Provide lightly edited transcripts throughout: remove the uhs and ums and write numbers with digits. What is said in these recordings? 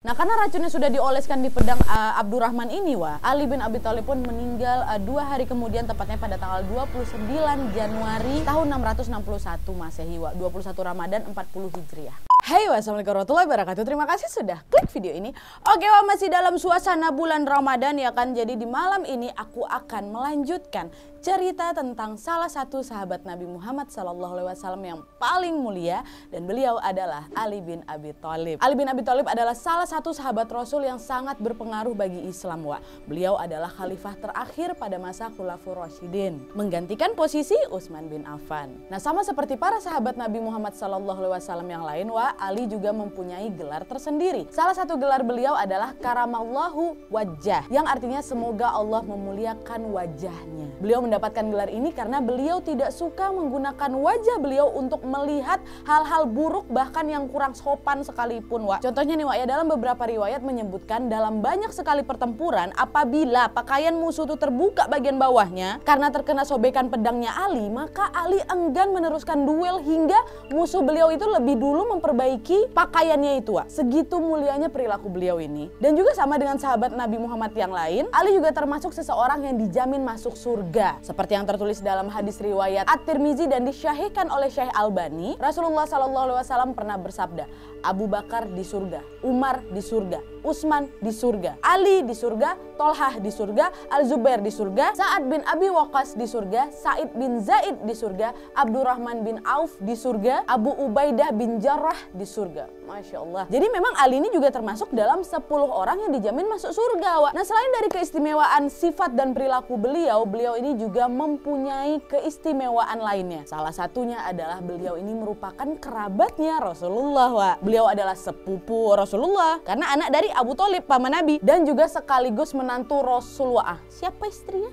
Nah, karena racunnya sudah dioleskan di pedang Abdurrahman ini, Ali bin Abi Thalib pun meninggal 2 hari kemudian, tepatnya pada tanggal 29 Januari tahun 661 Masehi, 21 Ramadan 40 Hijriah. Hai, wassalamualaikum warahmatullahi wabarakatuh. Terima kasih sudah klik video ini. Oke, masih dalam suasana bulan Ramadan ya kan. Jadi di malam ini aku akan melanjutkan cerita tentang salah satu sahabat Nabi Muhammad SAW yang paling mulia, dan beliau adalah Ali bin Abi Thalib. Ali bin Abi Thalib adalah salah satu sahabat Rasul yang sangat berpengaruh bagi Islam. Beliau adalah khalifah terakhir pada masa Khulafaur Rasyidin, menggantikan posisi Utsman bin Affan. Nah, sama seperti para sahabat Nabi Muhammad SAW yang lain, Ali juga mempunyai gelar tersendiri. Salah satu gelar beliau adalah Karamallahu Wajah, yang artinya semoga Allah memuliakan wajahnya. Beliau mendapatkan gelar ini karena beliau tidak suka menggunakan wajah beliau untuk melihat hal-hal buruk, bahkan yang kurang sopan sekalipun. Contohnya nih, ya, dalam beberapa riwayat menyebutkan dalam banyak sekali pertempuran, apabila pakaian musuh itu terbuka bagian bawahnya karena terkena sobekan pedangnya Ali, maka Ali enggan meneruskan duel hingga musuh beliau itu lebih dulu memperbaiki pakaiannya itu. Segitu mulianya perilaku beliau ini. Dan juga sama dengan sahabat Nabi Muhammad yang lain, Ali juga termasuk seseorang yang dijamin masuk surga. Seperti yang tertulis dalam hadis riwayat At-Tirmizi dan disyahihkan oleh Syekh Albani, Rasulullah SAW pernah bersabda, Abu Bakar di surga, Umar di surga, Utsman di surga, Ali di surga, Tolhah di surga, Al-Zubair di surga, Sa'ad bin Abi Waqqas di surga, Sa'id bin Zaid di surga, Abdurrahman bin Auf di surga, Abu Ubaidah bin Jarrah di surga. Masya Allah. Jadi memang Ali ini juga termasuk dalam 10 orang yang dijamin masuk surga. Nah, selain dari keistimewaan sifat dan perilaku beliau ini juga mempunyai keistimewaan lainnya. Salah satunya adalah beliau ini merupakan kerabatnya Rasulullah. Beliau adalah sepupu Rasulullah karena anak dari Abu Thalib, paman Nabi, dan juga sekaligus menantu Rasulullah. Siapa istrinya?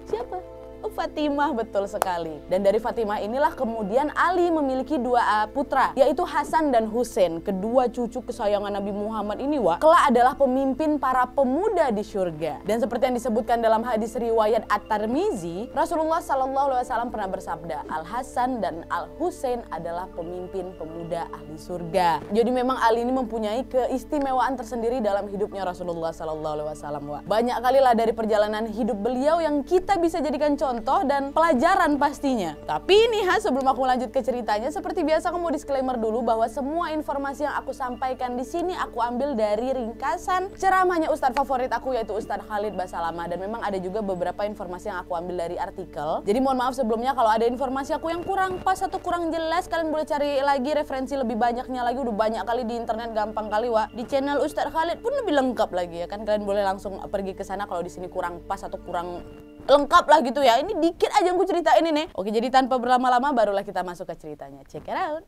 Siapa? Fatimah, betul sekali. Dan dari Fatimah inilah kemudian Ali memiliki 2 putra, yaitu Hasan dan Husain. Kedua cucu kesayangan Nabi Muhammad ini kelak adalah pemimpin para pemuda di surga. Dan seperti yang disebutkan dalam hadis riwayat At-Tirmizi, Rasulullah SAW pernah bersabda, Al Hasan dan Al Husain adalah pemimpin pemuda ahli surga. Jadi memang Ali ini mempunyai keistimewaan tersendiri dalam hidupnya Rasulullah SAW. Banyak kali lah dari perjalanan hidup beliau yang kita bisa jadikan contoh dan pelajaran pastinya. Tapi ini sebelum aku lanjut ke ceritanya, seperti biasa aku mau disclaimer dulu bahwa semua informasi yang aku sampaikan di sini aku ambil dari ringkasan ceramahnya Ustadz favorit aku, yaitu Ustadz Khalid Basalamah, dan memang ada juga beberapa informasi yang aku ambil dari artikel. Jadi mohon maaf sebelumnya kalau ada informasi aku yang kurang pas atau kurang jelas, kalian boleh cari lagi referensi lebih banyaknya lagi, udah banyak kali di internet, gampang kali di channel Ustadz Khalid pun lebih lengkap lagi ya kan. Kalian boleh langsung pergi ke sana kalau di sini kurang pas atau kurang lengkap lah gitu ya. Ini dikit aja yang gue ceritain ini nih. Oke, jadi tanpa berlama-lama barulah kita masuk ke ceritanya. Check it out.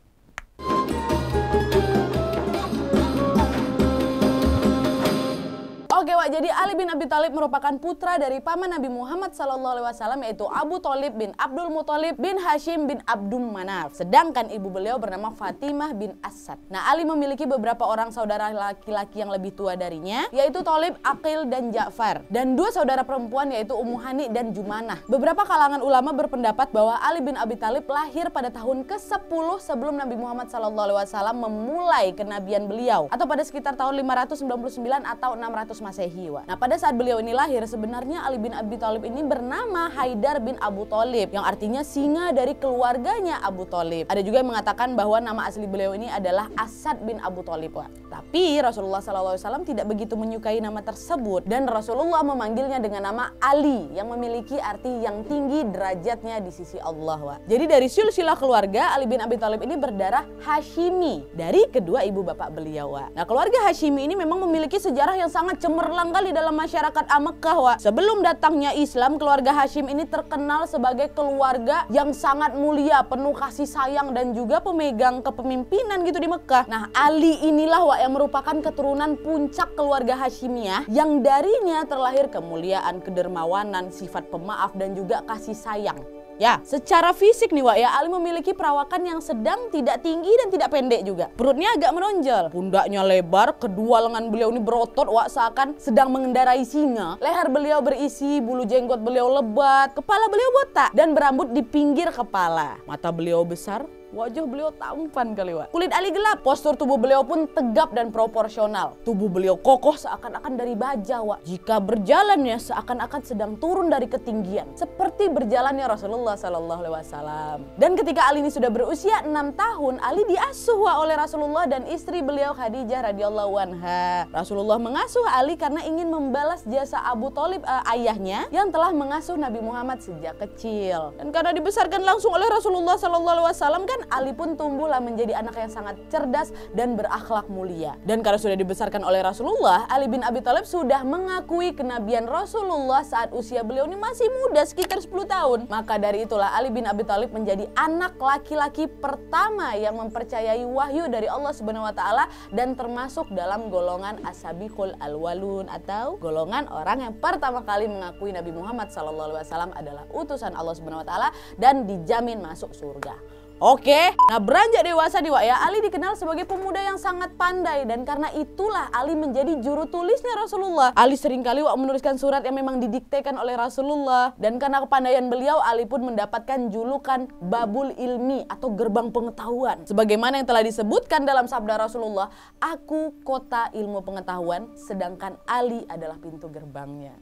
Oke, jadi Ali bin Abi Thalib merupakan putra dari paman Nabi Muhammad SAW, yaitu Abu Thalib bin Abdul Muthalib bin Hashim bin Abdul Manaf. Sedangkan ibu beliau bernama Fatimah bin Asad. Nah, Ali memiliki beberapa orang saudara laki-laki yang lebih tua darinya, yaitu Thalib, Aqil, dan Ja'far. Dan 2 saudara perempuan, yaitu Ummu Hani dan Jumanah. Beberapa kalangan ulama berpendapat bahwa Ali bin Abi Thalib lahir pada tahun ke-10 sebelum Nabi Muhammad SAW memulai kenabian beliau, atau pada sekitar tahun 599 atau 600 Masehi. Nah, pada saat beliau ini lahir, sebenarnya Ali bin Abi Thalib ini bernama Haidar bin Abu Thalib, yang artinya singa dari keluarganya Abu Thalib. Ada juga yang mengatakan bahwa nama asli beliau ini adalah Asad bin Abu Thalib. Tapi Rasulullah SAW tidak begitu menyukai nama tersebut, dan Rasulullah memanggilnya dengan nama Ali, yang memiliki arti yang tinggi derajatnya di sisi Allah. Jadi dari silsilah keluarga, Ali bin Abi Thalib ini berdarah Hashimi dari kedua ibu bapak beliau. Nah, keluarga Hashimi ini memang memiliki sejarah yang sangat cemerlang kali dalam masyarakat Mekah. Sebelum datangnya Islam, keluarga Hashim ini terkenal sebagai keluarga yang sangat mulia, penuh kasih sayang, dan juga pemegang kepemimpinan gitu di Mekah. Nah, Ali inilah yang merupakan keturunan puncak keluarga Hashimiyah, yang darinya terlahir kemuliaan, kedermawanan, sifat pemaaf, dan juga kasih sayang. Ya, secara fisik nih Ali memiliki perawakan yang sedang, tidak tinggi dan tidak pendek juga. Perutnya agak menonjol, pundaknya lebar, kedua lengan beliau ini berotot seakan sedang mengendarai singa. Leher beliau berisi, bulu jenggot beliau lebat, kepala beliau botak dan berambut di pinggir kepala. Mata beliau besar, Wajah beliau tampan kali, Wak. Kulit Ali gelap, postur tubuh beliau pun tegap dan proporsional. Tubuh beliau kokoh seakan-akan dari baja, Wak. Jika berjalannya seakan-akan sedang turun dari ketinggian, seperti berjalannya Rasulullah SAW. Dan ketika Ali ini sudah berusia 6 tahun, Ali diasuh, Wak, oleh Rasulullah dan istri beliau Khadijah radhiyallahu anha. Rasulullah mengasuh Ali karena ingin membalas jasa Abu Thalib, ayahnya, yang telah mengasuh Nabi Muhammad sejak kecil. Dan karena dibesarkan langsung oleh Rasulullah SAW, kan Ali pun tumbuhlah menjadi anak yang sangat cerdas dan berakhlak mulia. Dan karena sudah dibesarkan oleh Rasulullah, Ali bin Abi Thalib sudah mengakui kenabian Rasulullah saat usia beliau ini masih muda, sekitar 10 tahun. Maka dari itulah Ali bin Abi Thalib menjadi anak laki-laki pertama yang mempercayai wahyu dari Allah Subhanahu wa taala dan termasuk dalam golongan as-sabiqul awwalun atau golongan orang yang pertama kali mengakui Nabi Muhammad SAW adalah utusan Allah Subhanahu wa taala dan dijamin masuk surga. Oke, nah beranjak dewasa nih, Wak, ya, Ali dikenal sebagai pemuda yang sangat pandai dan karena itulah Ali menjadi juru tulisnya Rasulullah. Ali seringkali, Wak, menuliskan surat yang memang didiktekan oleh Rasulullah dan karena kepandaian beliau, Ali pun mendapatkan julukan Babul Ilmi atau gerbang pengetahuan. Sebagaimana yang telah disebutkan dalam sabda Rasulullah, aku kota ilmu pengetahuan sedangkan Ali adalah pintu gerbangnya.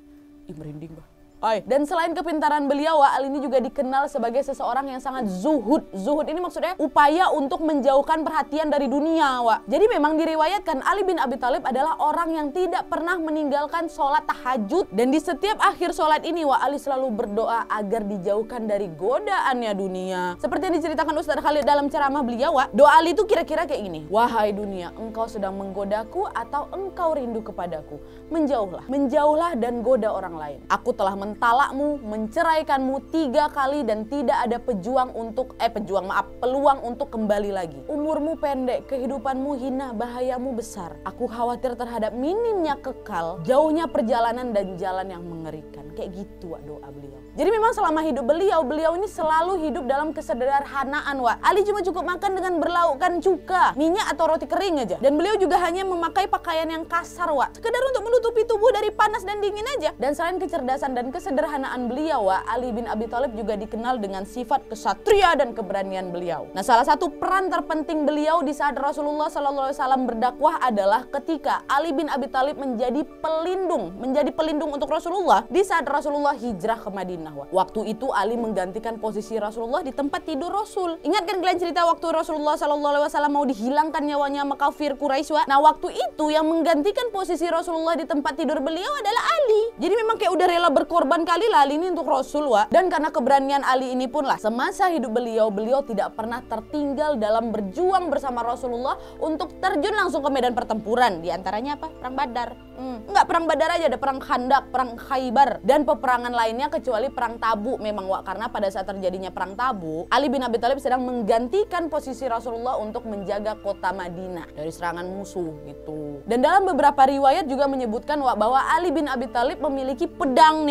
Ih, merinding, Bah. Dan selain kepintaran beliau, Wak, Ali ini juga dikenal sebagai seseorang yang sangat zuhud. Zuhud ini maksudnya upaya untuk menjauhkan perhatian dari dunia, Wak. Jadi memang diriwayatkan Ali bin Abi Thalib adalah orang yang tidak pernah meninggalkan sholat tahajud. Dan di setiap akhir sholat ini, Wak, Ali selalu berdoa agar dijauhkan dari godaannya dunia. Seperti yang diceritakan Ustaz Khalid dalam ceramah beliau, Wak, doa Ali itu kira-kira kayak gini. Wahai dunia, engkau sedang menggodaku atau engkau rindu kepadaku. Menjauhlah, menjauhlah dan goda orang lain. Aku telah talakmu, menceraikanmu 3 kali dan tidak ada peluang untuk kembali lagi. Umurmu pendek, kehidupanmu hina, bahayamu besar. Aku khawatir terhadap minimnya kekal, jauhnya perjalanan dan jalan yang mengerikan. Kayak gitu, Wak, doa beliau. Jadi memang selama hidup beliau ini selalu hidup dalam kesederhanaan, Wak. Ali cuma cukup makan dengan berlaukkan cuka, minyak atau roti kering aja. Dan beliau juga hanya memakai pakaian yang kasar, Wak, sekedar untuk menutupi tubuh dari panas dan dingin aja. Dan selain kecerdasan dan kesederhanaan beliau, Wak, Ali bin Abi Thalib juga dikenal dengan sifat kesatria dan keberanian beliau. Nah, salah satu peran terpenting beliau di saat Rasulullah SAW berdakwah adalah ketika Ali bin Abi Thalib menjadi pelindung untuk Rasulullah di saat Rasulullah hijrah ke Madinah. Waktu itu Ali menggantikan posisi Rasulullah di tempat tidur Rasul. Ingat kan kalian cerita waktu Rasulullah SAW mau dihilangkan nyawanya sama kafir Quraisy, Wak? Nah, waktu itu yang menggantikan posisi Rasulullah di tempat tidur beliau adalah Ali. Jadi memang kayak udah rela berkorban kali lah Ali ini untuk Rasul, Wak. Dan karena keberanian Ali ini pun lah semasa hidup beliau tidak pernah tertinggal dalam berjuang bersama Rasulullah untuk terjun langsung ke medan pertempuran. Di antaranya apa? Perang Badar. Enggak perang Badar aja, ada perang Khandak, perang Khaybar dan peperangan lainnya kecuali perang Tabuk memang, Wak, karena pada saat terjadinya perang Tabuk, Ali bin Abi Thalib sedang menggantikan posisi Rasulullah untuk menjaga kota Madinah dari serangan musuh gitu. Dan dalam beberapa riwayat juga menyebutkan, Wak, bahwa Ali bin Abi Thalib memiliki pedang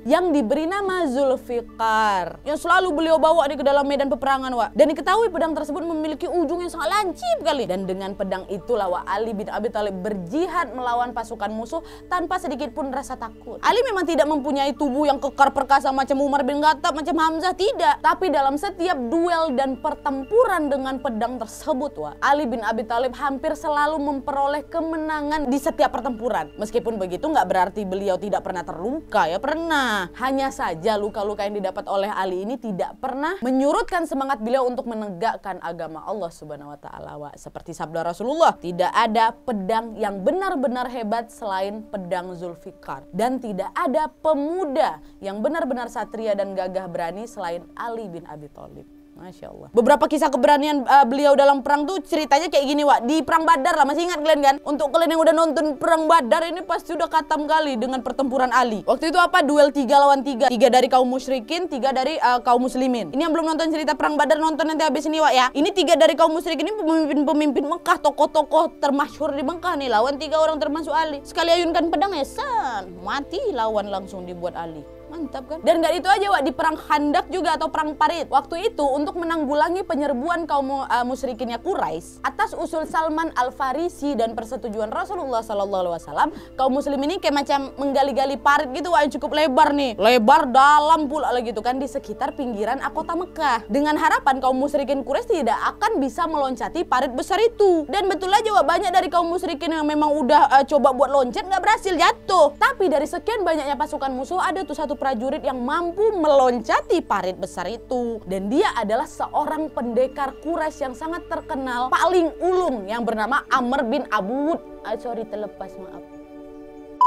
yang diberi nama Zulfikar yang selalu beliau bawa ke dalam medan peperangan, Wak. Dan diketahui pedang tersebut memiliki ujung yang sangat lancip kali. Dan dengan pedang itulah, Wak, Ali bin Abi Thalib berjihad melawan pasukan musuh tanpa sedikit pun rasa takut. Ali memang tidak mempunyai tubuh yang kekar perkasa macam Umar bin Khattab, macam Hamzah, tidak. Tapi dalam setiap duel dan pertempuran dengan pedang tersebut, Wak, Ali bin Abi Thalib hampir selalu memperoleh kemenangan di setiap pertempuran. Meskipun begitu nggak berarti beliau tidak pernah terluka. Ya pernah. Hanya saja luka-luka yang didapat oleh Ali ini tidak pernah menyurutkan semangat beliau untuk menegakkan agama Allah Subhanahu wa taala, Wak. Seperti sabda Rasulullah, tidak ada pedang yang benar-benar hebat selain pedang Zulfikar dan tidak ada pemuda yang benar-benar satria dan gagah berani selain Ali bin Abi Thalib. Masya Allah. Beberapa kisah keberanian beliau dalam perang tuh ceritanya kayak gini, Wak. Di perang Badar lah, masih ingat kalian kan? Untuk kalian yang udah nonton perang Badar ini pasti udah khatam kali dengan pertempuran Ali. Waktu itu apa? Duel 3 lawan 3. 3 dari kaum musyrikin, 3 dari kaum muslimin. Ini yang belum nonton cerita perang Badar, nonton nanti habis ini, Wak, ya. Ini 3 dari kaum musyrikin, ini pemimpin Mekah, tokoh-tokoh termasyhur di Mekah nih, lawan 3 orang termasuk Ali. Sekali ayunkan pedang ya, mati lawan langsung dibuat Ali. Mantap kan? Dan gak itu aja Wak, di perang Khandak juga atau perang Parit. Waktu itu untuk menanggulangi penyerbuan kaum musyrikinnya Quraisy atas usul Salman Al-Farisi dan persetujuan Rasulullah SAW, kaum muslim ini kayak macam menggali-gali parit gitu Wak, yang cukup lebar nih. Lebar dalam pula lagi gitu kan di sekitar pinggiran kota Mekah. Dengan harapan kaum musyrikin Quraisy tidak akan bisa meloncati parit besar itu. Dan betul aja Wak, banyak dari kaum musyrikin yang memang udah coba buat loncat nggak berhasil, jatuh. Tapi dari sekian banyaknya pasukan musuh ada tuh satu prajurit yang mampu meloncati parit besar itu, dan dia adalah seorang pendekar Quraisy yang sangat terkenal, paling ulung, yang bernama Amr bin Abu Wud. Sorry terlepas, maaf.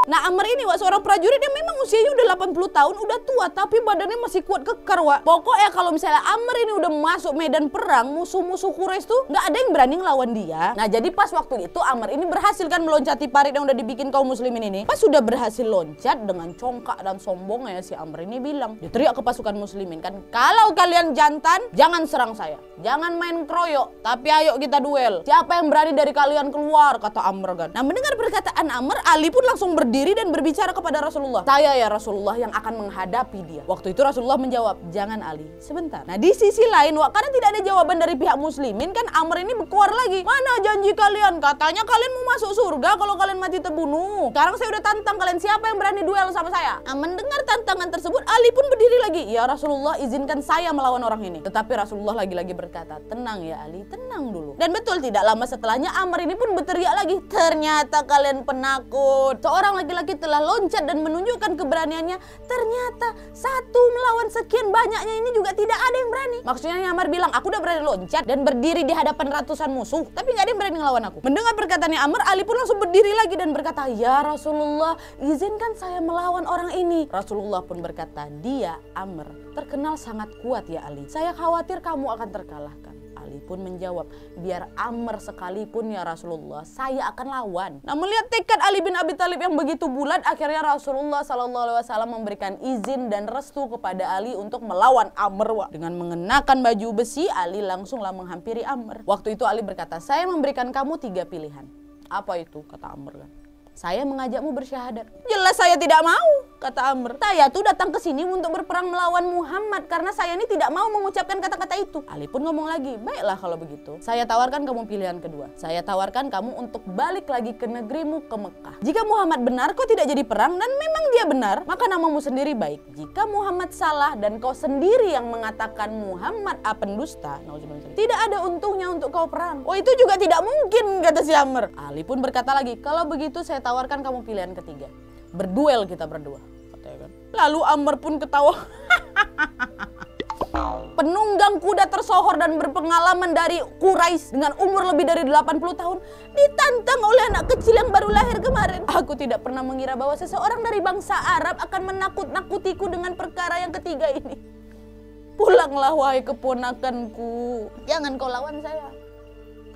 Nah Amr ini Wak, seorang prajurit yang memang usianya udah 80 tahun, udah tua, tapi badannya masih kuat kekar Wak. Pokoknya kalau misalnya Amr ini udah masuk medan perang, musuh-musuh Quraisy tuh nggak ada yang berani ngelawan dia. Nah jadi pas waktu itu Amr ini berhasil kan meloncati parit yang udah dibikin kaum muslimin ini. Pas sudah berhasil loncat, dengan congkak dan sombongnya si Amr ini bilang, dia teriak ke pasukan muslimin kan, kalau kalian jantan jangan serang saya, jangan main kroyok, tapi ayo kita duel. Siapa yang berani dari kalian keluar, kata Amr kan. Nah mendengar perkataan Amr, Ali pun langsung berdiri dan berbicara kepada Rasulullah. Saya ya Rasulullah yang akan menghadapi dia. Waktu itu Rasulullah menjawab, jangan Ali, sebentar. Nah di sisi lain Wak, karena tidak ada jawaban dari pihak muslimin kan, Amr ini berkuar lagi. Mana janji kalian? Katanya kalian mau masuk surga kalau kalian mati terbunuh. Sekarang saya udah tantang kalian, siapa yang berani duel sama saya? Nah, mendengar tantangan tersebut, Ali pun berdiri lagi. Ya Rasulullah, izinkan saya melawan orang ini. Tetapi Rasulullah lagi-lagi berkata, tenang ya Ali, tenang dulu. Dan betul, tidak lama setelahnya Amr ini pun berteriak lagi, ternyata kalian penakut. Seorang laki-laki telah loncat dan menunjukkan keberaniannya. Ternyata satu melawan sekian banyaknya ini juga tidak ada yang berani. Maksudnya Amr bilang, aku udah berani loncat dan berdiri di hadapan ratusan musuh, tapi nggak ada yang berani ngelawan aku. Mendengar perkataannya Amr, Ali pun langsung berdiri lagi dan berkata, ya Rasulullah, izinkan saya melawan orang ini. Rasulullah pun berkata, dia Amr terkenal sangat kuat ya Ali, saya khawatir kamu akan terkalahkan. Ali pun menjawab, biar Amr sekalipun ya Rasulullah, saya akan lawan. Nah melihat tekad Ali bin Abi Thalib yang begitu bulat, akhirnya Rasulullah SAW memberikan izin dan restu kepada Ali untuk melawan Amr. Dengan mengenakan baju besi, Ali langsunglah menghampiri Amr. Waktu itu Ali berkata, saya memberikan kamu 3 pilihan. Apa itu? Kata Amr kan. Saya mengajakmu bersyahadat. Jelas saya tidak mau, kata Amr. Saya tuh datang ke sini untuk berperang melawan Muhammad karena saya ini tidak mau mengucapkan kata-kata itu. Ali pun ngomong lagi, baiklah kalau begitu. Saya tawarkan kamu pilihan kedua. Saya tawarkan kamu untuk balik lagi ke negerimu, ke Mekah. Jika Muhammad benar, kau tidak jadi perang, dan memang dia benar, maka namamu sendiri baik. Jika Muhammad salah dan kau sendiri yang mengatakan Muhammad pendusta, tidak ada untungnya untuk kau perang. Oh itu juga tidak mungkin, kata si Amr. Ali pun berkata lagi, kalau begitu saya tawarkan kamu pilihan ketiga. Berduel kita berdua, katanya kan. Lalu Amr pun ketawa. Penunggang kuda tersohor dan berpengalaman dari Quraisy dengan umur lebih dari 80 tahun ditantang oleh anak kecil yang baru lahir kemarin. Aku tidak pernah mengira bahwa seseorang dari bangsa Arab akan menakut-nakutiku dengan perkara yang ketiga ini. Pulanglah wahai keponakanku, jangan kau lawan saya,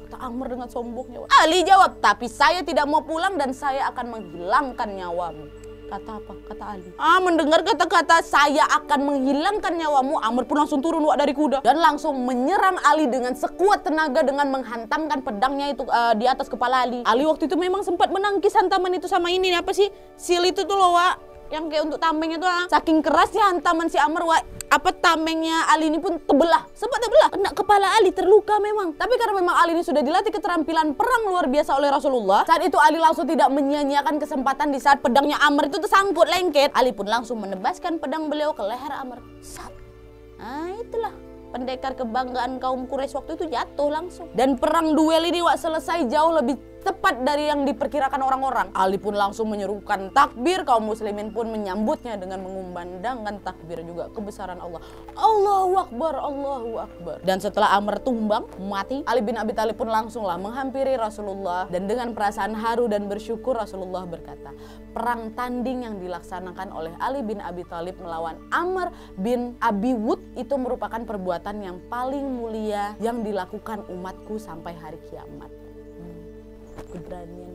kata Amr dengan sombongnya. Ali jawab, tapi saya tidak mau pulang dan saya akan menghilangkan nyawamu. Kata apa? Kata Ali. Mendengar kata-kata saya akan menghilangkan nyawamu, Amr pun langsung turun dari kuda dan langsung menyerang Ali dengan sekuat tenaga dengan menghantamkan pedangnya itu di atas kepala Ali. Ali waktu itu memang sempat menangkis hantaman itu sama ini apa sih? Sil itu tuh loh, Wak. Yang kayak untuk tameng itu saking kerasnya hantaman si Amr, tamengnya Ali ini pun terbelah, sempat terbelah, kena kepala Ali, terluka memang. Tapi karena memang Ali ini sudah dilatih keterampilan perang luar biasa oleh Rasulullah, saat itu Ali langsung tidak menyia-nyiakan kesempatan. Di saat pedangnya Amr itu tersangkut lengket, Ali pun langsung menebaskan pedang beliau ke leher Amr. Sat. Nah itulah pendekar kebanggaan kaum Quraisy waktu itu jatuh langsung. Dan perang duel ini selesai jauh lebih tepat dari yang diperkirakan orang-orang. Ali pun langsung menyerukan takbir, kaum muslimin pun menyambutnya dengan mengumandangkan takbir juga kebesaran Allah. Allahu Akbar, Allahu Akbar. Dan setelah Amr tumbang, mati, Ali bin Abi Thalib pun langsunglah menghampiri Rasulullah. Dan dengan perasaan haru dan bersyukur Rasulullah berkata, perang tanding yang dilaksanakan oleh Ali bin Abi Thalib melawan Amr bin Abi Wud itu merupakan perbuatan yang paling mulia yang dilakukan umatku sampai hari kiamat. Keberanian,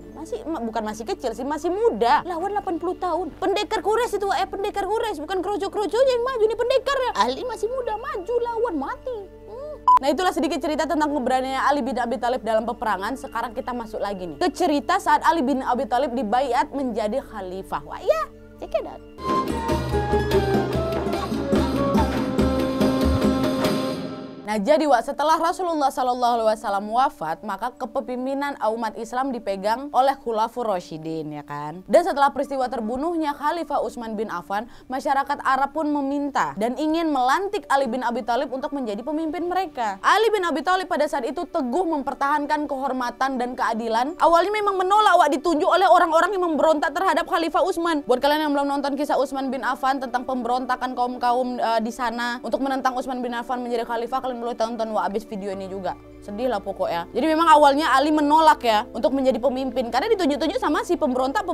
bukan masih kecil sih, masih muda, lawan 80 tahun. Pendekar Quraisy itu, pendekar Quraisy, bukan kroco-kroconya yang maju, ini pendekar ya. Ali masih muda, maju lawan, mati. Nah itulah sedikit cerita tentang keberanian Ali bin Abi Thalib dalam peperangan. Sekarang kita masuk lagi nih ke cerita saat Ali bin Abi Thalib dibaiat menjadi khalifah. Wah ya, check it out. Nah jadi setelah Rasulullah SAW wafat, maka kepemimpinan umat Islam dipegang oleh Khulafaur Rasyidin, ya kan. Dan setelah peristiwa terbunuhnya Khalifah Utsman bin Affan, masyarakat Arab pun meminta dan ingin melantik Ali bin Abi Thalib untuk menjadi pemimpin mereka. Ali bin Abi Thalib pada saat itu teguh mempertahankan kehormatan dan keadilan. Awalnya memang menolak ditunjuk oleh orang-orang yang memberontak terhadap Khalifah Utsman. Buat kalian yang belum nonton kisah Utsman bin Affan tentang pemberontakan kaum-kaum di sana untuk menentang Utsman bin Affan menjadi khalifah, kalian boleh tonton abis video ini juga. Sedih lah pokoknya. Jadi memang awalnya Ali menolak ya untuk menjadi pemimpin karena ditunjuk-tunjuk sama si pemberontak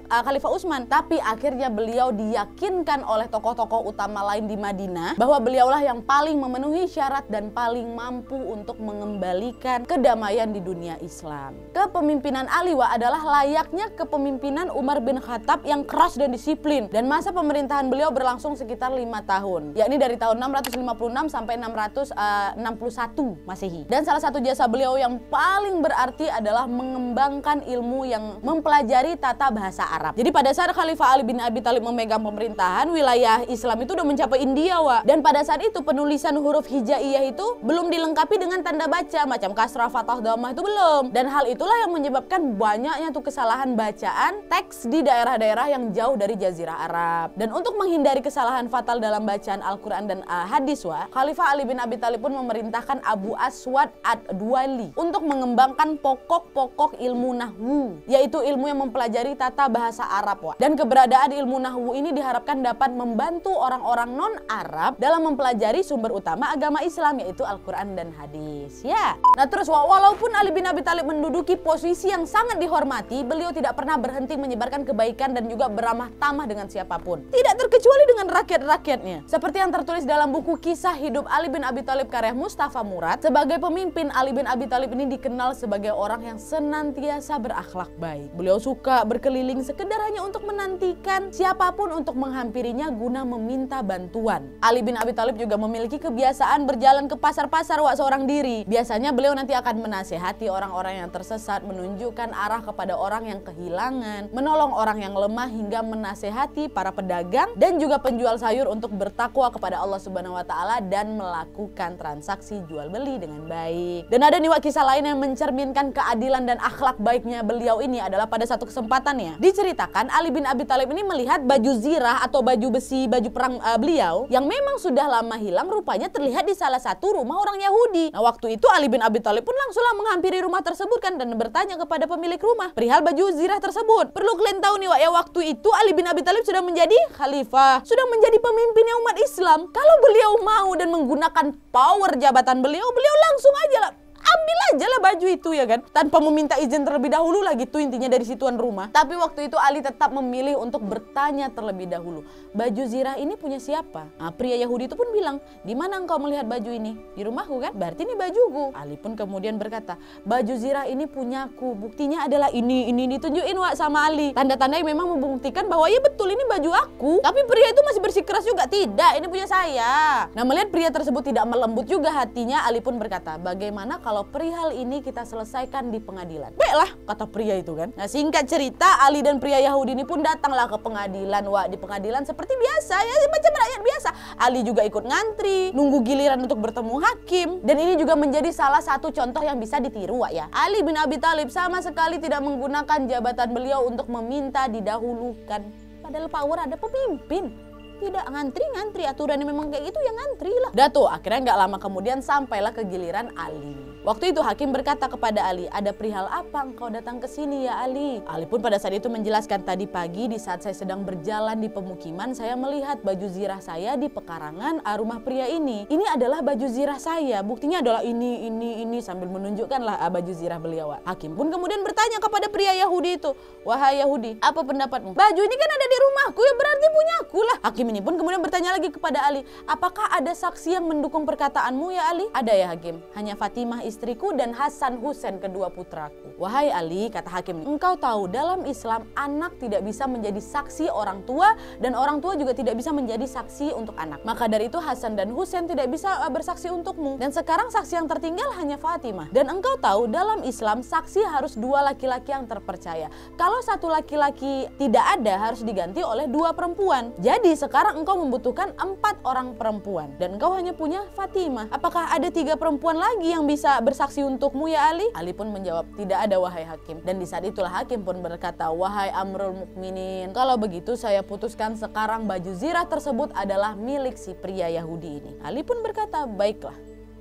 Khalifah Utsman. Tapi akhirnya beliau diyakinkan oleh tokoh-tokoh utama lain di Madinah bahwa beliaulah yang paling memenuhi syarat dan paling mampu untuk mengembalikan kedamaian di dunia Islam. Kepemimpinan Ali adalah layaknya kepemimpinan Umar bin Khattab yang keras dan disiplin, dan masa pemerintahan beliau berlangsung sekitar 5 tahun, yakni dari tahun 656 sampai 661 Masehi. Dan salah satu jasa beliau yang paling berarti adalah mengembangkan ilmu yang mempelajari tata bahasa Arab. Jadi pada saat Khalifah Ali bin Abi Thalib memegang pemerintahan, wilayah Islam itu udah mencapai India, dan pada saat itu penulisan huruf hijaiyah itu belum dilengkapi dengan tanda baca macam kasrah, fathah, dhammah itu belum. Dan hal itulah yang menyebabkan banyaknya tuh kesalahan bacaan teks di daerah-daerah yang jauh dari Jazirah Arab. Dan untuk menghindari kesalahan fatal dalam bacaan Al-Quran dan hadis, Khalifah Ali bin Abi Thalib pun memerintahkan Abu Aswad Ad-Duwali untuk mengembangkan pokok-pokok ilmu nahwu, yaitu ilmu yang mempelajari tata bahasa Arab. Dan keberadaan ilmu nahwu ini diharapkan dapat membantu orang-orang non-Arab dalam mempelajari sumber utama agama Islam, yaitu Al-Quran dan hadis. Ya. Nah terus walaupun Ali bin Abi Thalib menduduki posisi yang sangat dihormati, beliau tidak pernah berhenti menyebarkan kebaikan dan juga beramah tamah dengan siapapun, tidak terkecuali dengan rakyat-rakyatnya. Seperti yang tertulis dalam buku Kisah Hidup Ali bin Abi Thalib karya Mustafa Murad, sebagai pemimpin Ali bin Abi Thalib ini dikenal sebagai orang yang senantiasa berakhlak baik. Beliau suka berkeliling sekedar hanya untuk menantikan siapapun untuk menghampirinya guna meminta bantuan. Ali bin Abi Thalib juga memiliki kebiasaan berjalan ke pasar-pasar seorang diri. Biasanya beliau nanti akan menasehati orang-orang yang tersesat, menunjukkan arah kepada orang yang kehilangan, menolong orang yang lemah, hingga menasehati para pedagang dan juga penjual sayur untuk bertakwa kepada Allah Subhanahu wa Ta'ala dan melakukan transaksi jual beli dengan baik. Dan ada nih kisah lain yang mencerminkan keadilan dan akhlak baiknya beliau ini adalah pada satu kesempatan ya, diceritakan Ali bin Abi Thalib ini melihat baju zirah atau baju besi, baju perang beliau yang memang sudah lama hilang, rupanya terlihat di salah satu rumah orang Yahudi. Nah waktu itu Ali bin Abi Thalib pun langsunglah menghampiri rumah tersebut kan, dan bertanya kepada pemilik rumah perihal baju zirah tersebut. Perlu kalian tahu nih ya, waktu itu Ali bin Abi Thalib sudah menjadi khalifah, sudah menjadi pemimpinnya umat Islam. Kalau beliau mau dan menggunakan power jabatan beliau langsung aja lah ambil aja lah baju itu ya kan, tanpa meminta izin terlebih dahulu lah gitu intinya dari si tuan rumah. Tapi waktu itu Ali tetap memilih untuk bertanya terlebih dahulu, baju zirah ini punya siapa? Nah, pria Yahudi itu pun bilang, di mana engkau melihat baju ini? Di rumahku kan, berarti ini bajuku. Ali pun kemudian berkata, baju zirah ini punyaku, buktinya adalah ini ditunjukin sama Ali. Tanda-tanda yang memang membuktikan bahwa ya betul ini baju aku. Tapi pria itu masih bersikeras juga, tidak, ini punya saya. Nah melihat pria tersebut tidak melembut juga hatinya, Ali pun berkata, bagaimana kalau perihal ini kita selesaikan di pengadilan? Baiklah, kata pria itu kan. Nah singkat cerita, Ali dan pria Yahudi ini pun datanglah ke pengadilan. Di pengadilan seperti biasa ya, macam rakyat biasa. Ali juga ikut ngantri, nunggu giliran untuk bertemu hakim. Dan ini juga menjadi salah satu contoh yang bisa ditiru ya. Ali bin Abi Thalib sama sekali tidak menggunakan jabatan beliau untuk meminta didahulukan. Padahal power ada pemimpin. Tidak ngantri, aturannya memang kayak gitu ya, ngantri lah. Dah tuh, akhirnya nggak lama kemudian sampailah ke giliran Ali. Waktu itu hakim berkata kepada Ali, ada perihal apa engkau datang ke sini ya Ali? Ali pun pada saat itu menjelaskan, tadi pagi di saat saya sedang berjalan di pemukiman, saya melihat baju zirah saya di pekarangan rumah pria ini. Ini adalah baju zirah saya, buktinya adalah ini sambil menunjukkanlah baju zirah beliau. Hakim pun kemudian bertanya kepada pria Yahudi itu, wahai Yahudi, apa pendapatmu? Baju ini kan ada di rumahku, ya berarti punya aku lah. Hakim ini pun kemudian bertanya lagi kepada Ali, apakah ada saksi yang mendukung perkataanmu ya Ali? Ada ya hakim, hanya Fatimah istriku dan Hasan Husain kedua putraku. Wahai Ali, kata hakim, engkau tahu dalam Islam anak tidak bisa menjadi saksi orang tua dan orang tua juga tidak bisa menjadi saksi untuk anak. Maka dari itu Hasan dan Husain tidak bisa bersaksi untukmu. Dan sekarang saksi yang tertinggal hanya Fatimah. Dan engkau tahu dalam Islam saksi harus dua laki-laki yang terpercaya. Kalau satu laki-laki tidak ada harus diganti oleh dua perempuan. Jadi sekarang engkau membutuhkan 4 orang perempuan dan engkau hanya punya Fatimah. Apakah ada 3 perempuan lagi yang bisa bersaksi untukmu ya Ali? Ali pun menjawab, tidak ada wahai hakim. Dan di saat itulah hakim pun berkata, wahai Amrul Mukminin, kalau begitu saya putuskan sekarang baju zirah tersebut adalah milik si pria Yahudi ini. Ali pun berkata, baiklah.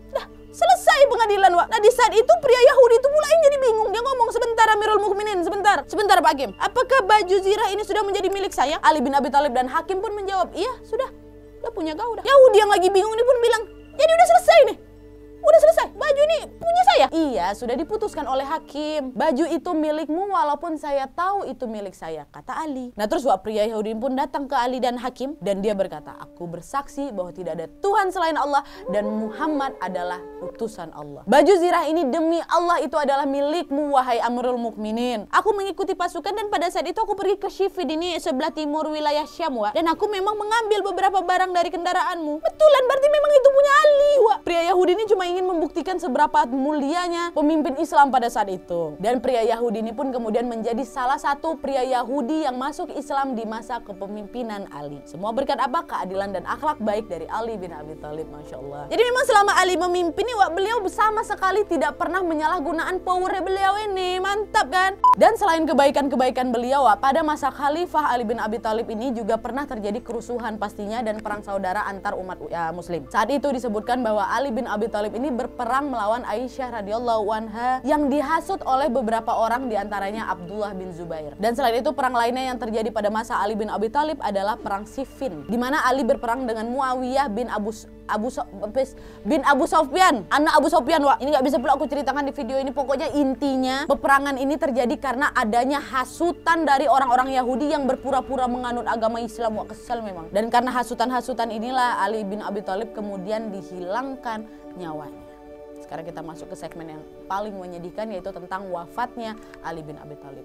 Dah selesai pengadilan, Wak. Nah di saat itu pria Yahudi itu pula yang jadi bingung. Dia ngomong, sebentar Amirul Mukminin, sebentar Pak Hakim. Apakah baju zirah ini sudah menjadi milik saya? Ali bin Abi Thalib dan hakim pun menjawab, iya sudah. Udah punya kau udah. Yahudi yang lagi bingung ini pun bilang, jadi udah selesai nih. Udah selesai, baju ini punya saya. Iya, sudah diputuskan oleh hakim. Baju itu milikmu walaupun saya tahu itu milik saya, kata Ali. Nah terus pria Yahudi pun datang ke Ali dan hakim dan dia berkata, aku bersaksi bahwa tidak ada Tuhan selain Allah dan Muhammad adalah utusan Allah. Baju zirah ini demi Allah itu adalah milikmu wahai Amrul Mukminin. Aku mengikuti pasukan dan pada saat itu aku pergi ke Shifid ini sebelah timur wilayah Syam, Wak. Dan aku memang mengambil beberapa barang dari kendaraanmu. Betulan, berarti memang itu punya Ali, Wak. Pria Yahudi ini cuma ingin membuktikan seberapa mulianya pemimpin Islam pada saat itu. Dan pria Yahudi ini pun kemudian menjadi salah satu pria Yahudi yang masuk Islam di masa kepemimpinan Ali. Semua berkat apa? Keadilan dan akhlak baik dari Ali bin Abi Thalib, Masya Allah. Jadi memang selama Ali memimpin ini, beliau sama sekali tidak pernah menyalahgunakan powernya beliau ini. Mantap kan? Dan selain kebaikan-kebaikan beliau, pada masa Khalifah Ali bin Abi Thalib ini juga pernah terjadi kerusuhan pastinya dan perang saudara antar umat muslim. Saat itu disebutkan bahwa Ali bin Abi Thalib ini berperang melawan Aisyah radhiyallahu anha yang dihasut oleh beberapa orang, diantaranya Abdullah bin Zubair. Dan selain itu perang lainnya yang terjadi pada masa Ali bin Abi Thalib adalah perang Siffin, di mana Ali berperang dengan Muawiyah bin Abu Sufyan, anak Abu Sufyan. Wah, ini nggak bisa pula aku ceritakan di video ini. Pokoknya intinya peperangan ini terjadi karena adanya hasutan dari orang-orang Yahudi yang berpura-pura menganut agama Islam. Wah, kesel memang. Dan karena hasutan-hasutan inilah Ali bin Abi Thalib kemudian dihilangkan nyawanya. Sekarang kita masuk ke segmen yang paling menyedihkan, yaitu tentang wafatnya Ali bin Abi Thalib.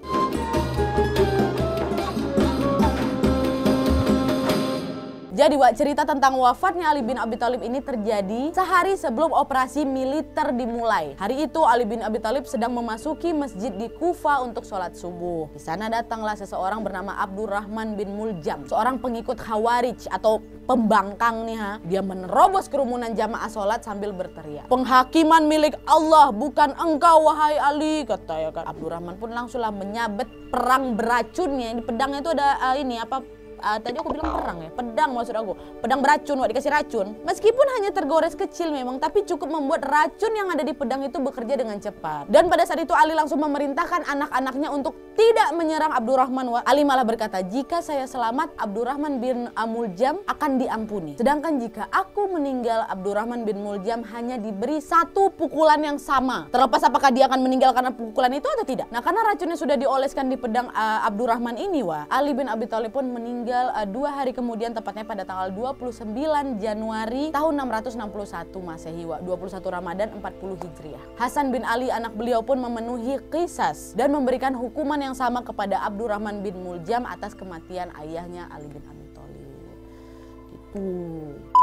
Jadi cerita tentang wafatnya Ali bin Abi Thalib ini terjadi sehari sebelum operasi militer dimulai. Hari itu Ali bin Abi Thalib sedang memasuki masjid di Kufa untuk sholat subuh. Di sana datanglah seseorang bernama Abdurrahman bin Muljam, seorang pengikut Khawarij atau pembangkang nih. Dia menerobos kerumunan jamaah sholat sambil berteriak, penghakiman milik Allah, bukan engkau wahai Ali, kata ya kan. Abdurrahman pun langsunglah menyabet perang beracunnya. Di pedangnya itu ada tadi aku bilang perang ya, pedang maksud aku, pedang beracun, dikasih racun. Meskipun hanya tergores kecil memang, tapi cukup membuat racun yang ada di pedang itu bekerja dengan cepat. Dan pada saat itu Ali langsung memerintahkan anak-anaknya untuk tidak menyerang Abdurrahman. Ali malah berkata, jika saya selamat, Abdurrahman bin Muljam akan diampuni. Sedangkan jika aku meninggal, Abdurrahman bin Muljam hanya diberi 1 pukulan yang sama. Terlepas apakah dia akan meninggal karena pukulan itu atau tidak. Nah, karena racunnya sudah dioleskan di pedang Abdurrahman ini, Ali bin Abi Thalib pun meninggal 2 hari kemudian, tepatnya pada tanggal 29 Januari tahun 661 Masehi, 21 Ramadan 40 Hijriah. Hasan bin Ali anak beliau pun memenuhi qisas dan memberikan hukuman yang sama kepada Abdurrahman bin Muljam atas kematian ayahnya Ali bin Abi Thalib.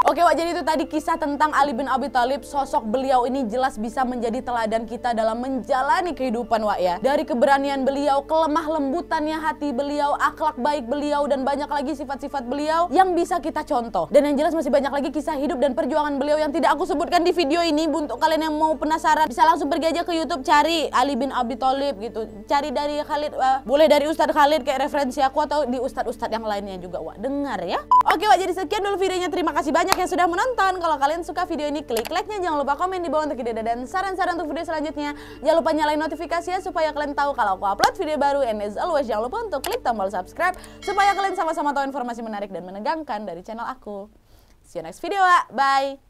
Oke, jadi itu tadi kisah tentang Ali bin Abi Thalib. Sosok beliau ini jelas bisa menjadi teladan kita dalam menjalani kehidupan, ya. Dari keberanian beliau, kelemah lembutannya hati beliau, akhlak baik beliau, dan banyak lagi sifat-sifat beliau yang bisa kita contoh. Dan yang jelas masih banyak lagi kisah hidup dan perjuangan beliau yang tidak aku sebutkan di video ini. Untuk kalian yang mau penasaran, bisa langsung pergi aja ke YouTube, cari Ali bin Abi Thalib gitu. Cari dari Khalid, boleh dari Ustadz Khalid kayak referensi aku, atau di ustadz-ustadz yang lainnya juga, dengar ya. Oke, jadi sekian dulu videonya. Terima kasih banyak yang sudah menonton. Kalau kalian suka video ini, klik like-nya. Jangan lupa komen di bawah untuk ide dan saran-saran untuk video selanjutnya. Jangan lupa nyalain notifikasinya supaya kalian tahu kalau aku upload video baru. And as always, jangan lupa untuk klik tombol subscribe supaya kalian sama-sama tahu informasi menarik dan menegangkan dari channel aku. See you next video, bye!